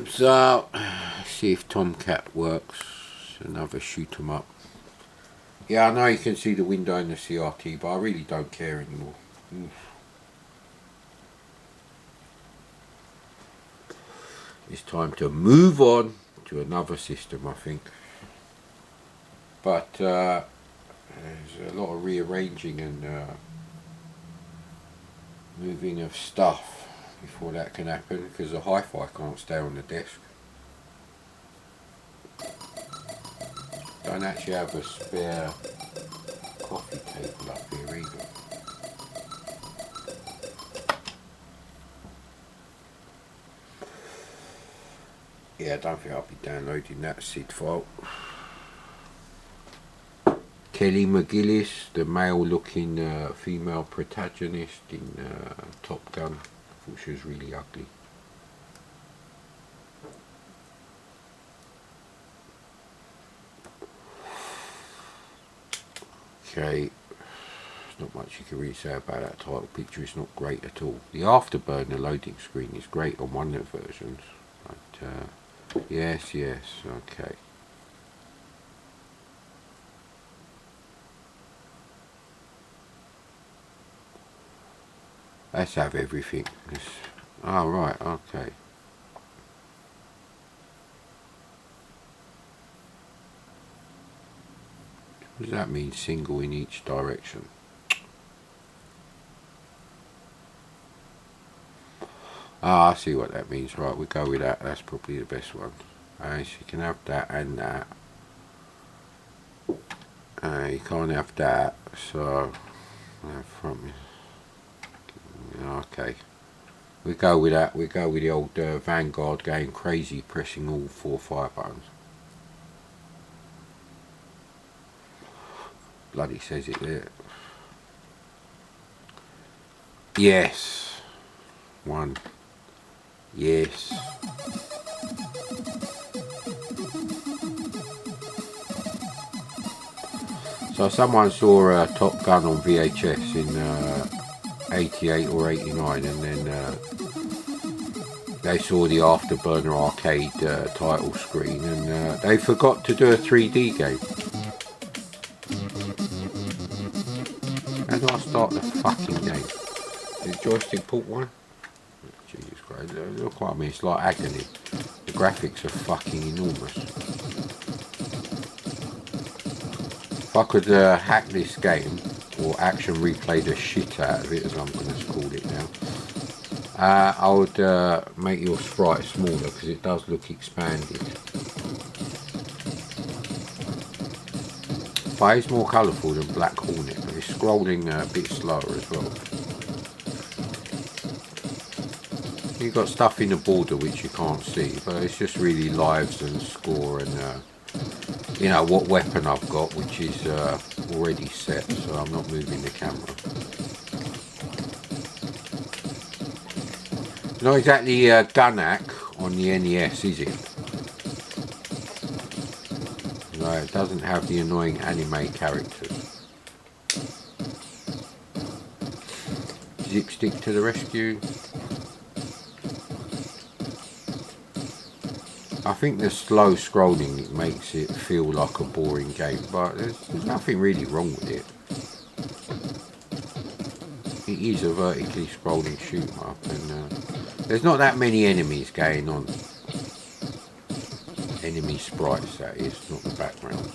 So, see if Tomcat works. Another shoot 'em up. Yeah, I know you can see the window in the CRT, but I really don't care anymore. It's time to move on to another system, I think. But there's a lot of rearranging and moving of stuff before that can happen, because the hi-fi can't stay on the desk. Don't actually have a spare coffee table up here either. Yeah, I don't think I'll be downloading that SID file. Kelly McGillis, the male-looking female protagonist in Top Gun. I thought she was really ugly. Okay, there's not much you can really say about that title picture. It's not great at all. The Afterburner loading screen is great on one of the versions, but yes, okay. Let's have everything. Oh, right, okay. What does that mean, single in each direction? Ah, I see what that means. Right, we'll go with that. That's probably the best one. So you can have that and that. You can't have that, so okay, we go with that. We go with the old Vanguard going crazy, pressing all 4 fire buttons. Bloody says it there. Yes. 1. Yes. So someone saw Top Gun on VHS in 88 or 89, and then they saw the Afterburner arcade title screen, and they forgot to do a 3D game. How do I start the fucking game? Is joystick port 1? Jesus Christ, look what I mean, it's like agony. The graphics are fucking enormous. If I could hack this game, or action replay the shit out of it, as I'm going to call it now, I would make your sprite smaller, because it does look expanded. But it's more colourful than Black Hornet, but it's scrolling a bit slower as well. You've got stuff in the border which you can't see, but it's just really lives and score and you know what weapon I've got, which is already set, so I'm not moving the camera. Not exactly gun hack on the NES, is it? No, it doesn't have the annoying anime characters. Zip stick to the rescue. I think the slow scrolling makes it feel like a boring game, but there's nothing really wrong with it. It is a vertically scrolling shoot 'em up, and there's not that many enemies going on. Enemy sprites, that is, not the background.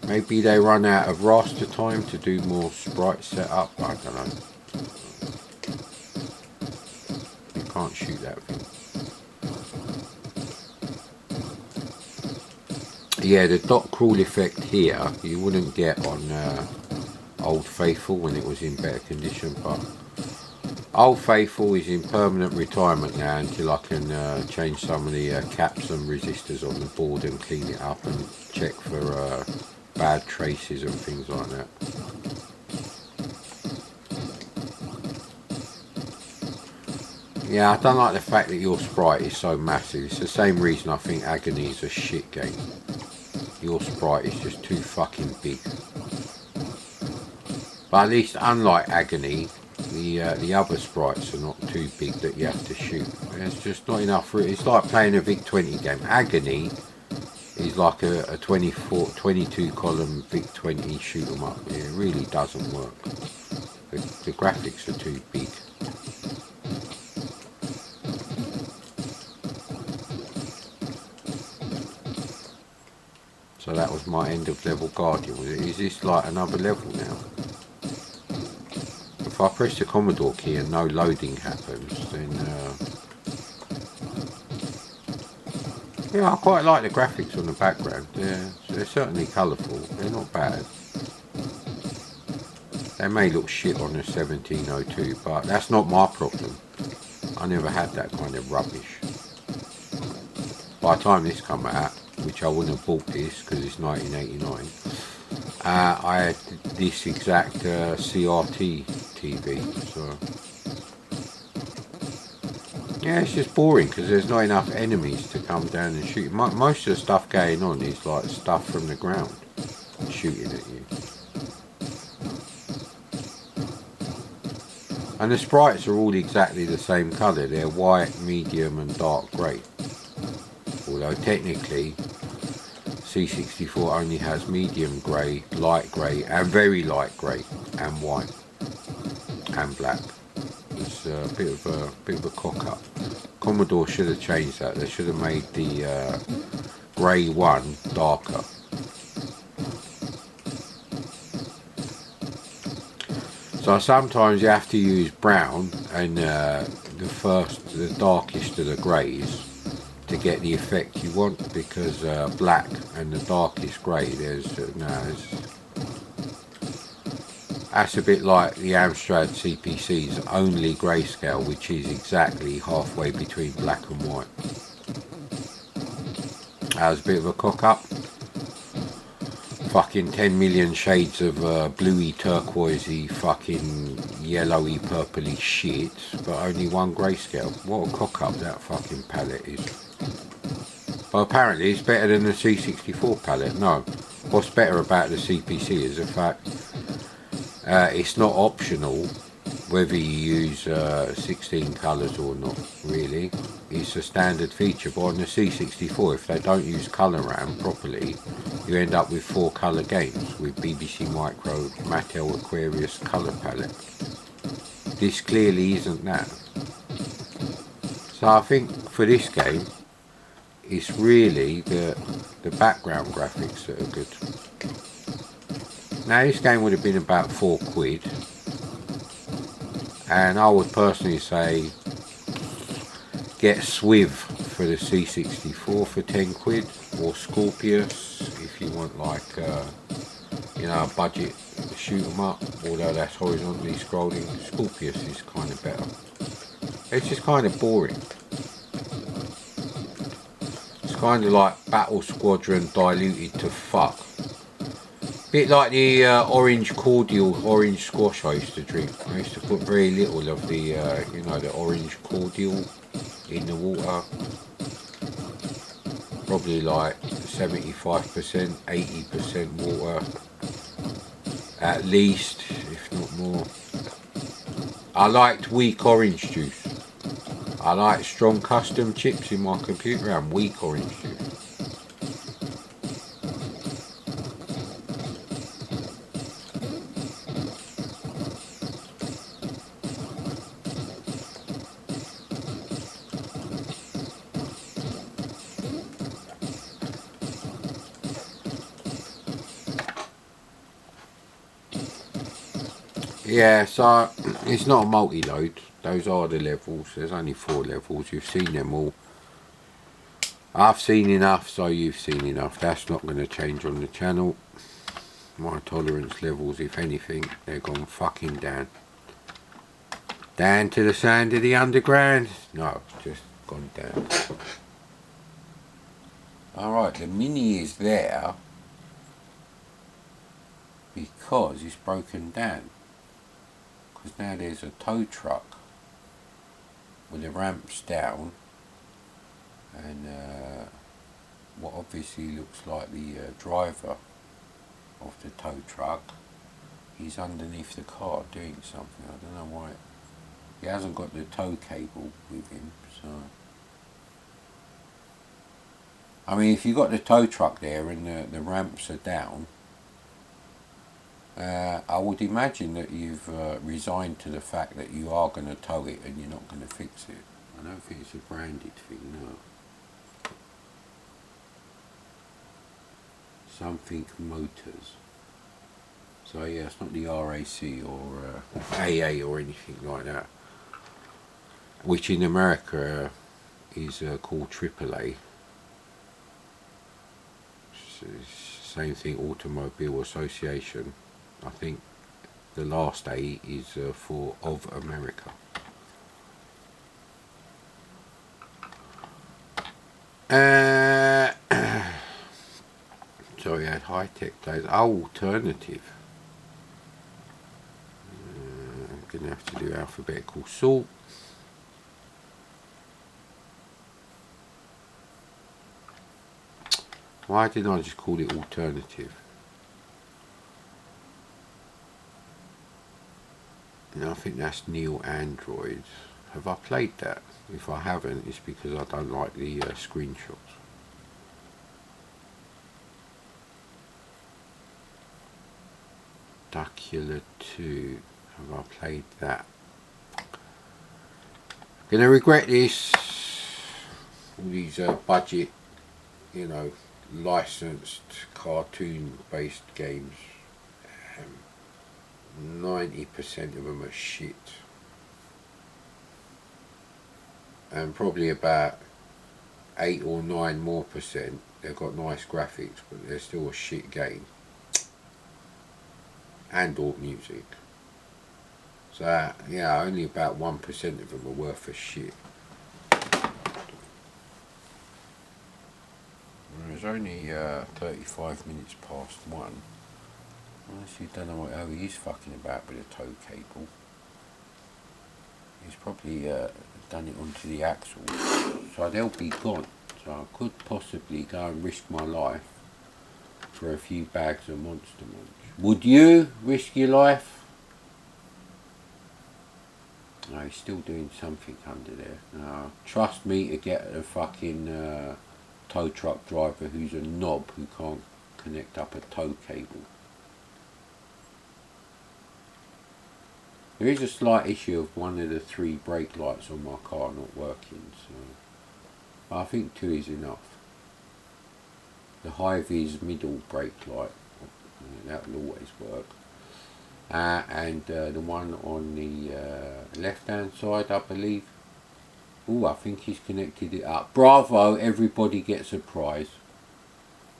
Maybe they run out of raster time to do more sprite setup, I don't know. Can't shoot that thing. Yeah, the dot crawl effect here you wouldn't get on Old Faithful when it was in better condition, but Old Faithful is in permanent retirement now until I can change some of the caps and resistors on the board and clean it up and check for bad traces and things like that. Yeah, I don't like the fact that your sprite is so massive. It's the same reason I think Agony is a shit game. Your sprite is just too fucking big. But at least, unlike Agony, the the other sprites are not too big that you have to shoot. There's just not enough for it. It's like playing a VIC-20 game. Agony is like a 22 column VIC-20 shoot 'em up. It really doesn't work. The graphics are too big. So that was my end of level Guardian. Is this like another level now? If I press the Commodore key and no loading happens, then yeah, I quite like the graphics on the background. They're certainly colourful. They're not bad. They may look shit on the 1702, but that's not my problem. I never had that kind of rubbish. By the time this come out, which I wouldn't have bought this because it's 1989, I had this exact CRT TV. So yeah, it's just boring because there's not enough enemies to come down and shoot. Most of the stuff going on is like stuff from the ground shooting at you. And the sprites are all exactly the same colour. They're white, medium and dark grey. Although technically C64 only has medium grey, light grey and very light grey and white and black. It's a bit of a cock up. Commodore should have changed that. They should have made the grey one darker. So sometimes you have to use brown and the darkest of the greys to get the effect you want, because black and the darkest grey, that's a bit like the Amstrad CPC's only grayscale, which is exactly halfway between black and white. That was a bit of a cock up. Fucking 10 million shades of bluey, turquoisey, fucking yellowy, purpley shit, but only one grayscale. What a cock up that fucking palette is. But apparently it's better than the C64 palette. No, what's better about the CPC is the fact it's not optional whether you use 16 colours or not, really. It's a standard feature, but on the C64, if they don't use colour RAM properly, you end up with 4 colour games with BBC Micro Mattel Aquarius colour palette. This clearly isn't that. So I think for this game, it's really the background graphics that are good. Now this game would have been about £4, and I would personally say get Swiv for the C64 for £10, or Scorpius if you want like a budget shoot 'em up, although that's horizontally scrolling. Scorpius is kind of better. It's just kind of boring. It's kind of like Battle Squadron diluted to fuck. Bit like the orange cordial, orange squash I used to drink. I used to put very little of the, the orange cordial in the water. Probably like 75%, 80% water. At least, if not more. I liked weak orange juice. I like strong custom chips in my computer and weak orange juice. Yeah, so it's not a multi-load. Those are the levels. There's only 4 levels. You've seen them all. I've seen enough, so you've seen enough. That's not going to change on the channel. My tolerance levels, if anything, they're gone fucking down. Down to the sand of the underground. No, just gone down. Alright, the Mini is there because it's broken down. Because now there's a tow truck with the ramps down and what obviously looks like the driver of the tow truck, he's underneath the car doing something. I don't know why He hasn't got the tow cable with him, so. I mean, if you've got the tow truck there and the ramps are down, I would imagine that you've resigned to the fact that you are going to tow it and you're not going to fix it. I don't think it's a branded thing, no. Something Motors. So yeah, it's not the RAC or AA or anything like that. Which in America is called AAA. Same thing, Automobile Association. I think the last A is for of America. So we had high-tech days. Alternative. I'm going to have to do alphabetical sort. Why didn't I just call it alternative? And I think that's Neo Android. Have I played that? If I haven't, it's because I don't like the screenshots. Duckula 2. Have I played that? Gonna regret this. All these budget, you know, licensed cartoon-based games. 90% of them are shit. And probably about 8 or 9 more percent, they've got nice graphics, but they're still a shit game. And alt music. So yeah, only about 1% of them are worth a shit. It's only 35 minutes past 1. I honestly don't know how he is fucking about with a tow cable. He's probably done it onto the axle, so they'll be gone. So I could possibly go and risk my life for a few bags of Monster Munch. Would you risk your life? No, he's still doing something under there. No, trust me to get a fucking tow truck driver who's a knob who can't connect up a tow cable. There is a slight issue of one of the 3 brake lights on my car not working, so I think 2 is enough. The high vis middle brake light, that will always work. And the one on the left hand side, I believe. Oh, I think he's connected it up. Bravo, everybody gets a prize.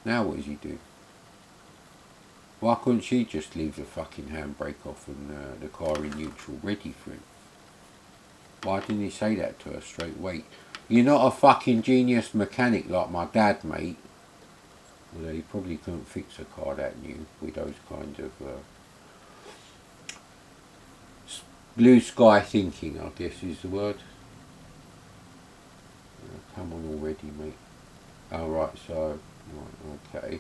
Now what does he do? Why couldn't she just leave the fucking handbrake off and the car in neutral ready for him? Why didn't he say that to her straight away? You're not a fucking genius mechanic like my dad, mate. Although he probably couldn't fix a car that new with those kind of blue sky thinking, I guess is the word. Come on already, mate. Oh, right, so, right, okay.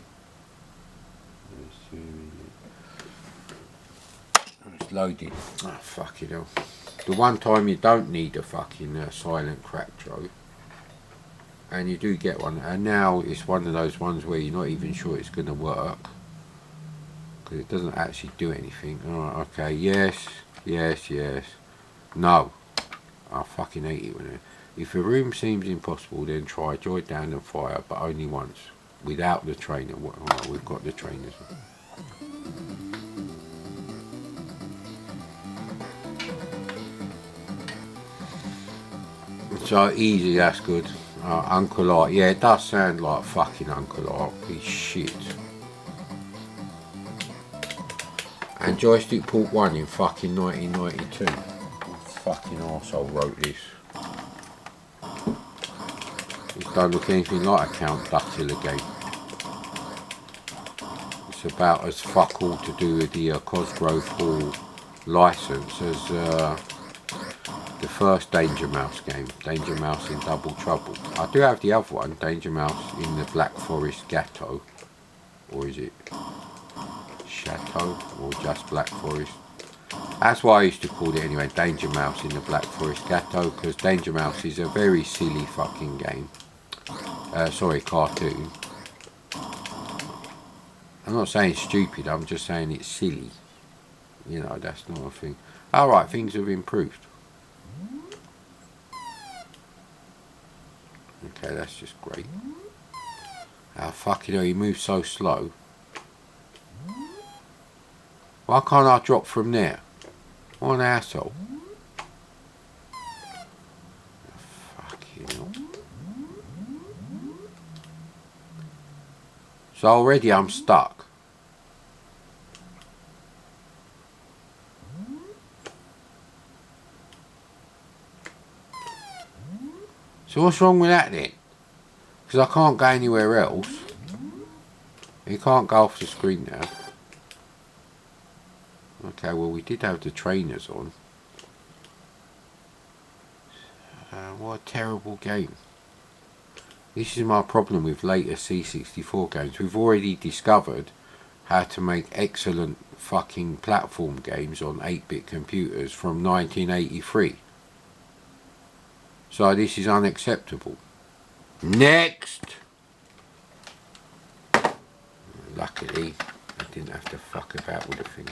It's loaded. Ah, fucking hell. The one time you don't need a fucking silent crack joke, and you do get one, and now it's one of those ones where you're not even sure it's going to work because it doesn't actually do anything. Alright, okay, yes, no. I fucking hate it when if a room seems impossible, then try joy down and fire, but only once, without the trainer. Alright, we've got the trainers. So easy, that's good. Uncle Art, yeah, it does sound like fucking Uncle Art. He's shit. And Joystick Port 1 in fucking 1992. Fucking arsehole wrote this. It don't look anything like a Count Duckula game. It's about as fuck all to do with the Cosgrove Hall license as the first Danger Mouse game, Danger Mouse in Double Trouble. I do have the other one, Danger Mouse in the Black Forest Ghetto. Or is it Chateau? Or just Black Forest? That's why I used to call it anyway, Danger Mouse in the Black Forest Ghetto, because Danger Mouse is a very silly fucking game. Sorry, cartoon. I'm not saying stupid, I'm just saying it's silly. You know, that's not a thing. Alright, things have improved. Okay, that's just great. Oh, fucking hell, he moves so slow. Why can't I drop from there? What an asshole. Fucking hell. So already I'm stuck. So what's wrong with that then? Because I can't go anywhere else. You can't go off the screen now. Okay, well we did have the trainers on. What a terrible game. This is my problem with later C64 games. We've already discovered how to make excellent fucking platform games on 8-bit computers from 1983. So this is unacceptable. Next! Luckily, I didn't have to fuck about with the thing.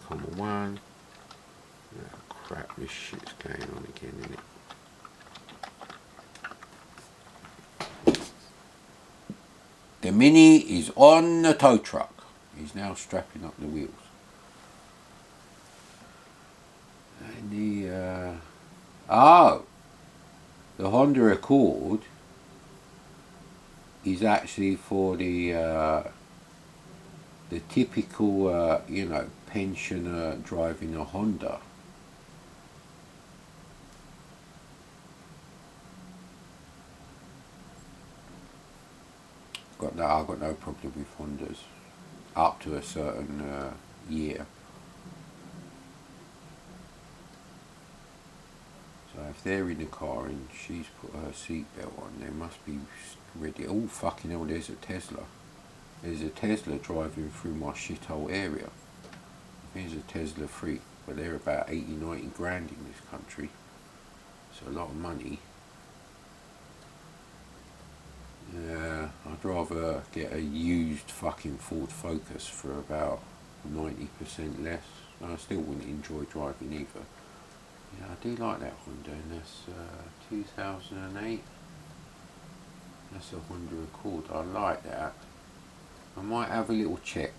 8,1. Oh, crap, this shit's going on again, isn't it? The Mini is on the tow truck. He's now strapping up the wheels. And the Honda Accord is actually for the typical, you know, pensioner driving a Honda. I've got no problem with Hondas up to a certain year. So if they're in the car and she's put her seatbelt on, they must be ready. Oh fucking hell, there's a Tesla. There's a Tesla driving through my shithole area. There's a Tesla free, but they're about 80-90 grand in this country. So a lot of money. Yeah, I'd rather get a used fucking Ford Focus for about 90% less. I still wouldn't enjoy driving either. Yeah, I do like that Honda, and that's 2008. That's a Honda Accord. I like that. I might have a little check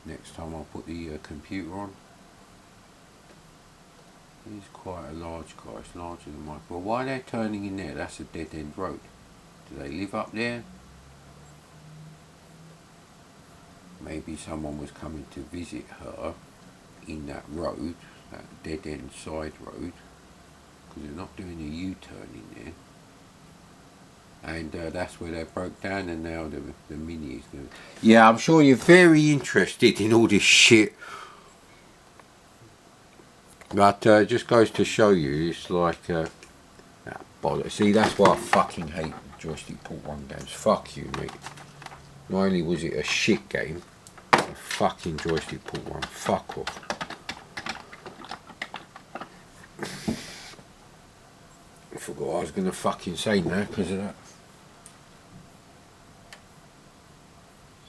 next time I put the computer on. It's quite a large car. It's larger than my. Well, why are they turning in there? That's a dead end road. Do they live up there? Maybe someone was coming to visit her in that road, that dead end side road, because they're not doing a U-turn in there. And that's where they broke down, and now the Mini is going. Yeah, I'm sure you're very interested in all this shit. But it just goes to show you, it's like, bollocks. See, that's why I fucking hate joystick port 1 games. Fuck you, mate. Not only was it a shit game, a fucking joystick port 1. Fuck off. I forgot what I was going to fucking say now because of that.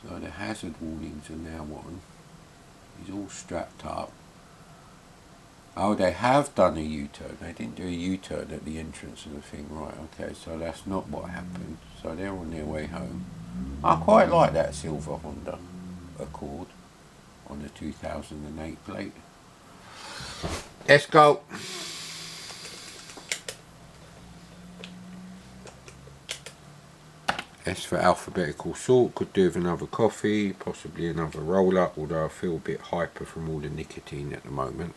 So the hazard warnings are now on. He's all strapped up. Oh, they have done a U-turn. They didn't do a U-turn at the entrance of the thing. Right, okay, so that's not what happened. So they're on their way home. I quite like that silver Honda Accord on the 2008 plate. Let's go. S for alphabetical sort. Could do with another coffee, possibly another roll-up, although I feel a bit hyper from all the nicotine at the moment.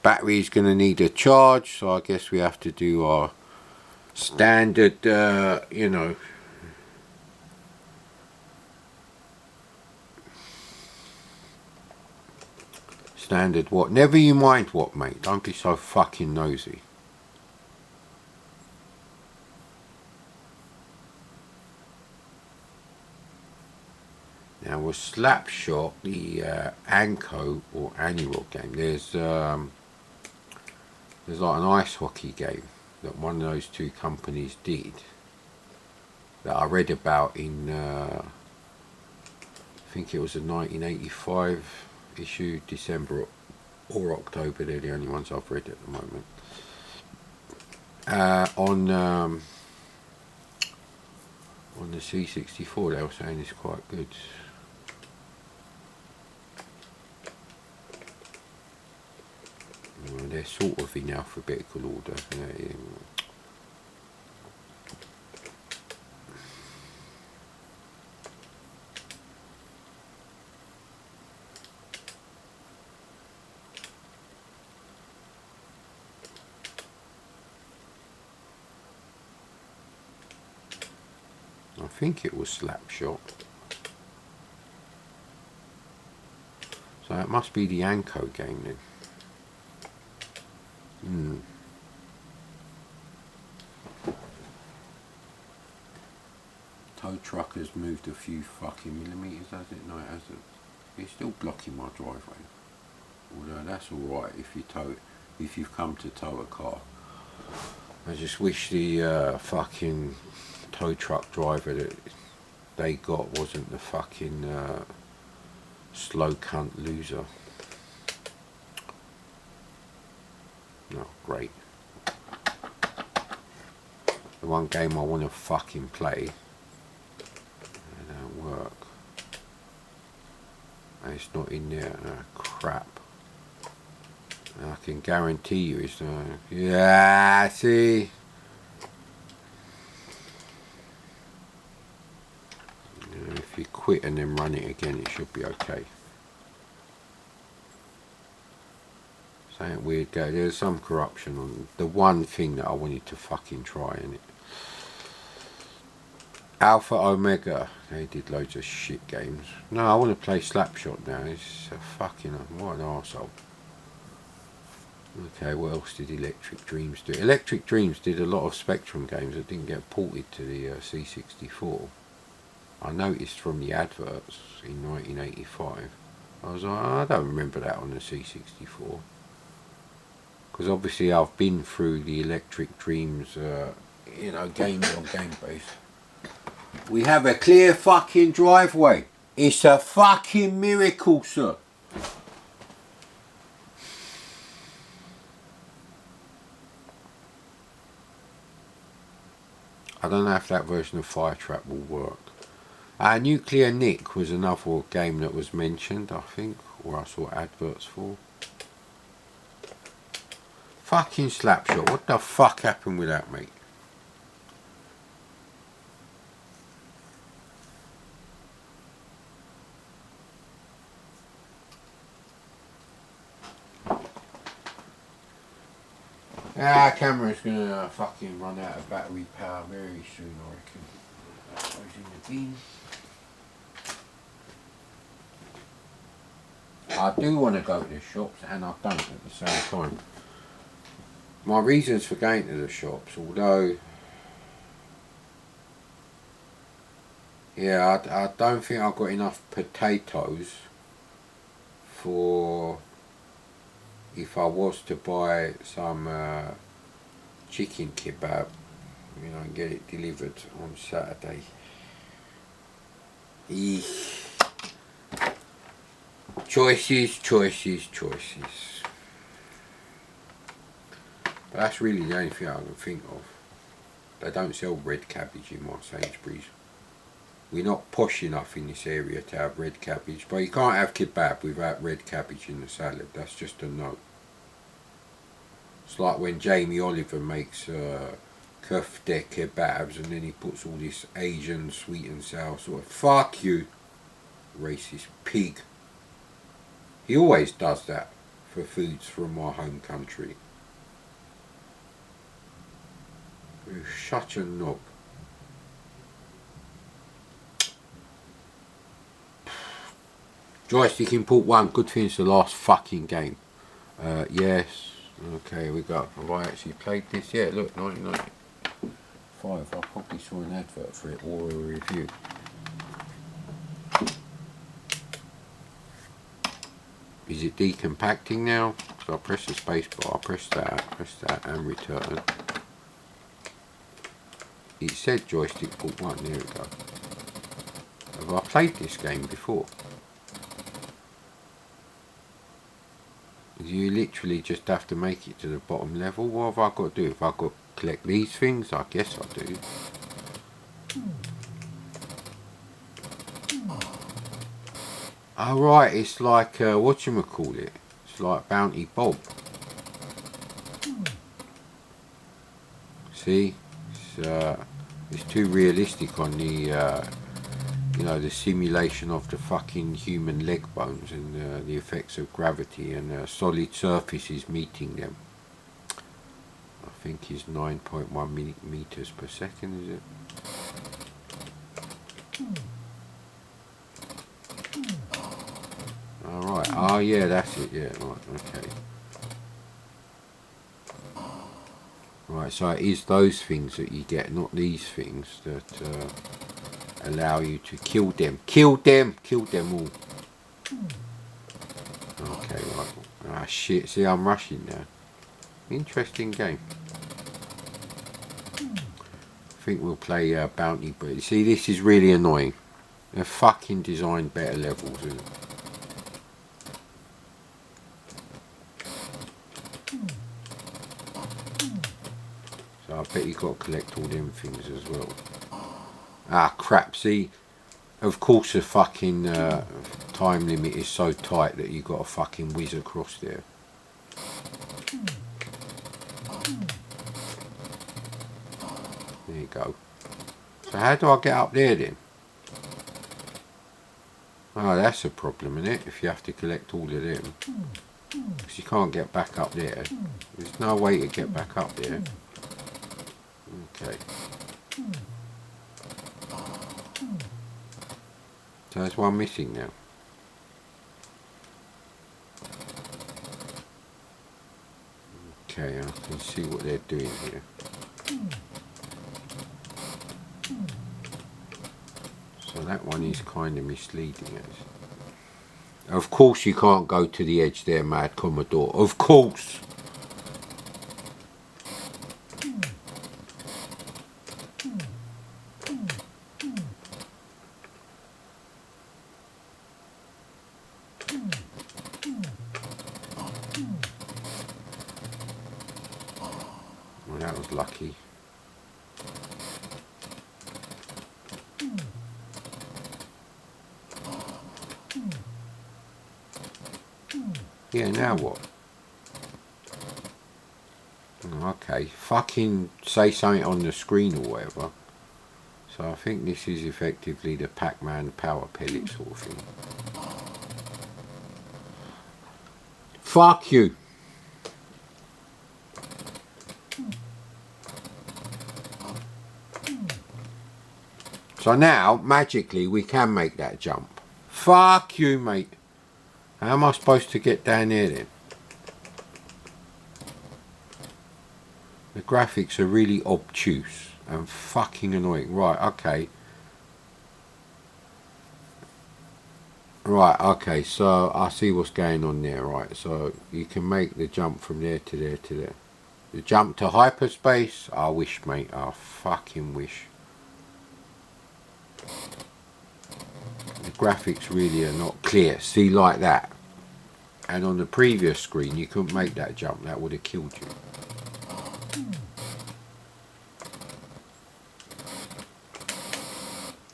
Battery's going to need a charge, so I guess we have to do our standard, you know, standard what? Never you mind what, mate. Don't be so fucking nosy. Now was Slapshot, the Anko or Anirog game. There's like an ice hockey game that one of those two companies did that I read about in I think it was a 1985 issue, December or October. They're the only ones I've read at the moment. On the C64 they were saying it's quite good. Well, they're sort of in alphabetical order. I think it was Slapshot. So it must be the Anko game then. Tow truck has moved a few fucking millimeters, has it? No, it hasn't. It's still blocking my driveway. Although that's alright if you've come to tow a car. I just wish the fucking tow truck driver that they got wasn't the fucking slow cunt loser. No, great. The one game I want to fucking play, it don't work. And it's not in there. Crap. And I can guarantee you it's not. Yeah, see. If you quit and then run it again, it should be okay. Something weird go. There's some corruption on the one thing that I wanted to fucking try in it. Alpha Omega, they did loads of shit games. No, I want to play Slapshot now. It's a fucking what an arsehole. Okay, what else did Electric Dreams do? Electric Dreams did a lot of Spectrum games that didn't get ported to the C64. I noticed from the adverts in 1985. I was like, I don't remember that on the C64. Because obviously I've been through the Electric Dreams, games on Game Base. We have a clear fucking driveway. It's a fucking miracle, sir. I don't know if that version of Fire Trap will work. Nuclear Nick was another game that was mentioned, I think, or I saw adverts for. Fucking Slapshot, what the fuck happened with that, mate? Camera's gonna fucking run out of battery power very soon, I reckon. That goes in the bin. I do want to go to the shops, and I don't at the same time. My reasons for going to the shops, although, yeah, I don't think I've got enough potatoes for if I was to buy some chicken kebab, and get it delivered on Saturday. Choices. But that's really the only thing I can think of. They don't sell red cabbage in my Sainsbury's. We're not posh enough in this area to have red cabbage, but you can't have kebab without red cabbage in the salad. That's just a no. It's like when Jamie Oliver makes kofta kebabs and then he puts all this Asian sweet and sour sort of, fuck you, racist pig. He always does that for foods from my home country. You're such a knob. Joystick import 1, good thing it's the last fucking game. Yes, okay, we got. Have I actually played this? Yeah, look, 1995. I probably saw an advert for it or a review. Is it decompacting now? So I press the space bar, press that and return. It said joystick port 1, there we go. Have I played this game before? You literally just have to make it to the bottom level. What have I got to do? Have I got to collect these things? I guess I do. Oh right, it's like, whatchamacallit? It's like Bounty Bob. See? It's too realistic on the, you know, the simulation of the fucking human leg bones and the effects of gravity and solid surfaces meeting them. I think is 9.1 meters per second, is it? Alright, oh yeah, that's it, yeah, right, okay. Right, so it is those things that you get, not these things that allow you to kill them. Kill them all. Okay, right. Ah shit, see I'm rushing now. Interesting game. I think we'll play Bounty, but you see this is really annoying. They've fucking designed better levels, isn't it? So I bet you've got to collect all them things as well. Ah crap, see, of course the fucking time limit is so tight that you've got to fucking whiz across there. There you go. So how do I get up there then? Oh, that's a problem, isn't it? If you have to collect all of them. Because you can't get back up there. There's no way to get back up there. Okay. So there's one missing now. Okay, I can see what they're doing here. So that one is kind of misleading us. Of course you can't go to the edge there, Mad Commodore. Of course! Well, that was lucky. Yeah, now what? Okay, fucking say something on the screen or whatever. So I think this is effectively the Pac-Man power pellet sort of thing. Fuck you! So now, magically, we can make that jump. Fuck you, mate. How am I supposed to get down there then? The graphics are really obtuse and fucking annoying. Right, okay. Right, okay, so I see what's going on there, right. So you can make the jump from there to there to there. The jump to hyperspace, I wish, mate. I fucking wish. The graphics really are not clear. See, like that. And on the previous screen you couldn't make that jump. That would have killed you.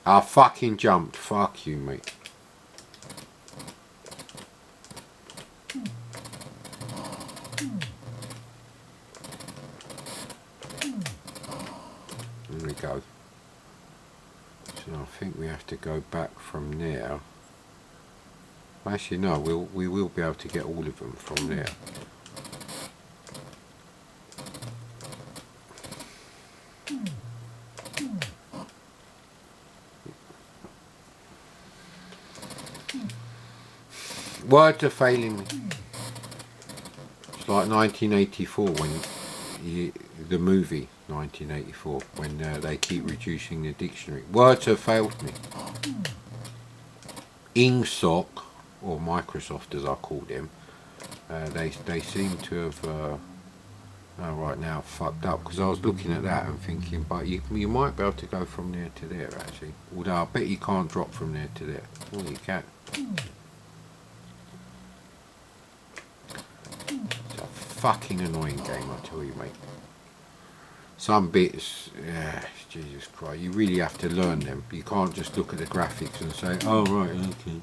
I fucking jumped. Fuck you, mate. There we go. So I think we have to go back from there. Actually no, we will be able to get all of them from there. Words are failing me. It's like 1984 when the movie 1984 when they keep reducing the dictionary. Words have failed me. Ingsoc, or Microsoft as I call them, they seem to have right now fucked up, because I was looking at that and thinking, but you might be able to go from there to there actually. Although I bet you can't drop from there to there. Well, you can. It's a fucking annoying game, I tell you, mate. Some bits, yeah, Jesus Christ, you really have to learn them. You can't just look at the graphics and say, oh right, okay.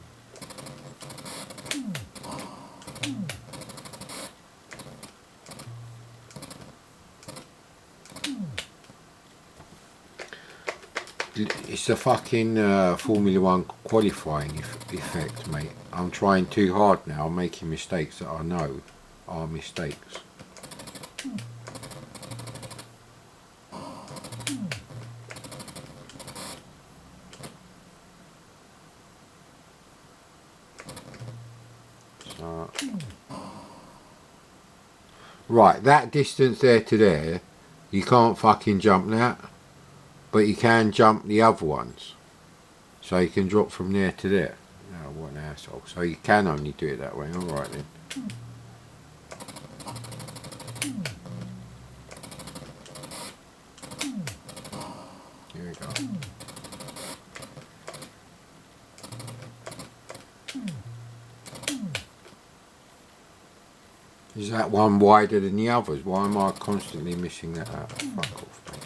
It's the fucking Formula 1 qualifying effect, mate. I'm trying too hard now. I'm making mistakes that I know are mistakes. So, right, that distance there to there, you can't fucking jump that. But you can jump the other ones. So you can drop from there to there. Oh, what an asshole. So you can only do it that way. Alright then. Here we go. Is that one wider than the others? Why am I constantly missing that out? Fuck off, mate.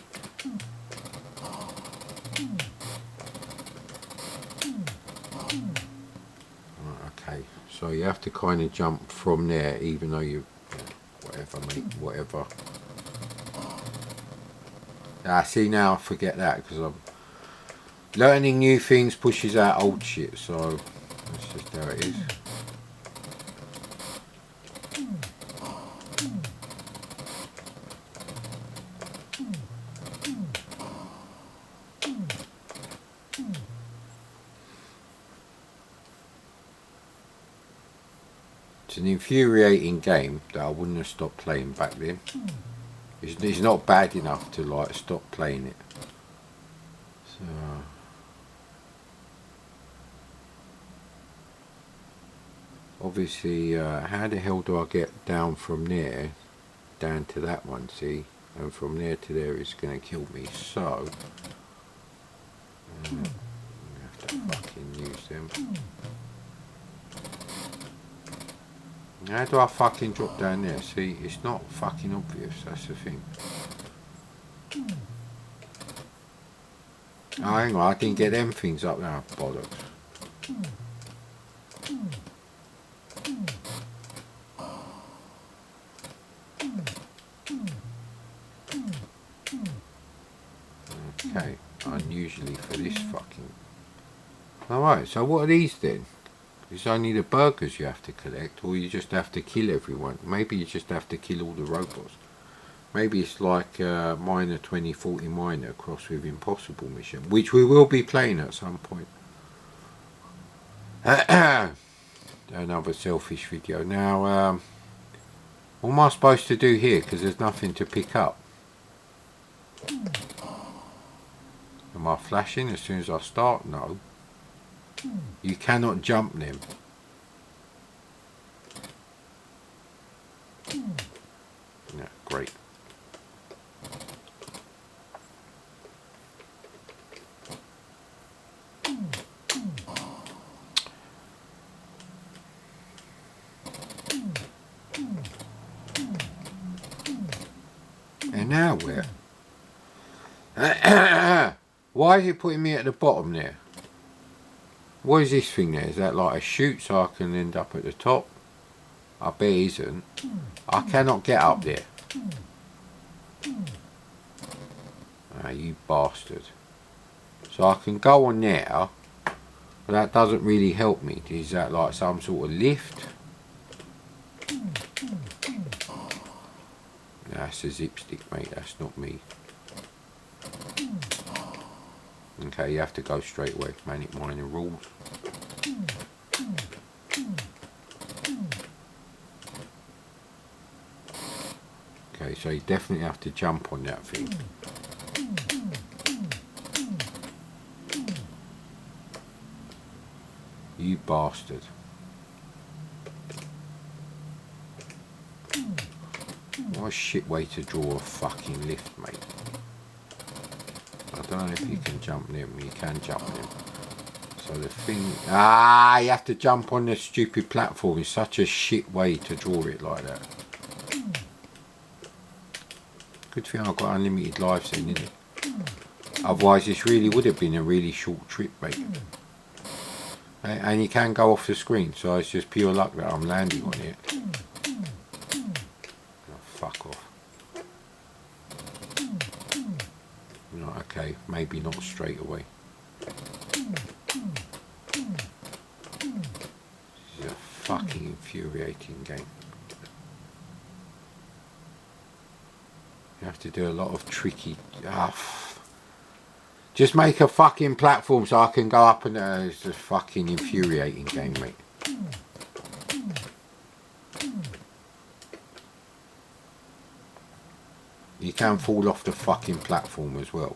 Okay, so you have to kind of jump from there, even though you, whatever, mate, whatever. See, now I forget that, because I'm learning new things pushes out old shit, so that's just how it is. It's an infuriating game that I wouldn't have stopped playing back then. It's not bad enough to like stop playing it. So obviously, how the hell do I get down from there down to that one? See, and from there to there is going to kill me. So I have to fucking use them. How do I fucking drop down there? See, it's not fucking obvious, that's the thing. Oh, hang on, I didn't get them things up now, bollocks. Okay, unusually for this fucking... Alright, so what are these then? It's only the burgers you have to collect, or you just have to kill everyone. Maybe you just have to kill all the robots. Maybe it's like Miner 2040 Miner crossed with Impossible Mission, which we will be playing at some point. Another selfish video. Now, what am I supposed to do here? Because there's nothing to pick up. Am I flashing as soon as I start? No. You cannot jump them. Yeah, great. And now where? Why is it putting me at the bottom there? What is this thing there? Is that like a chute so I can end up at the top? I bet it isn't. I cannot get up there. Ah, you bastard. So I can go on there, but that doesn't really help me. Is that like some sort of lift? That's a zip stick, mate. That's not me. Okay, you have to go straight away. Manic Miner rules. Okay, so you definitely have to jump on that thing. You bastard. What a shit way to draw a fucking lift, mate. I don't know if you can jump them. You can jump them. So the thing... you have to jump on this stupid platform. It's such a shit way to draw it like that. Good thing I've got unlimited lives then, isn't it? Otherwise this really would have been a really short trip, mate. And you can go off the screen, so it's just pure luck that I'm landing on it. Oh, fuck off. Right, okay, maybe not straight away. This is a fucking infuriating game. You have to do a lot of tricky... Just make a fucking platform so I can go up and... it's a fucking infuriating game, mate. You can fall off the fucking platform as well.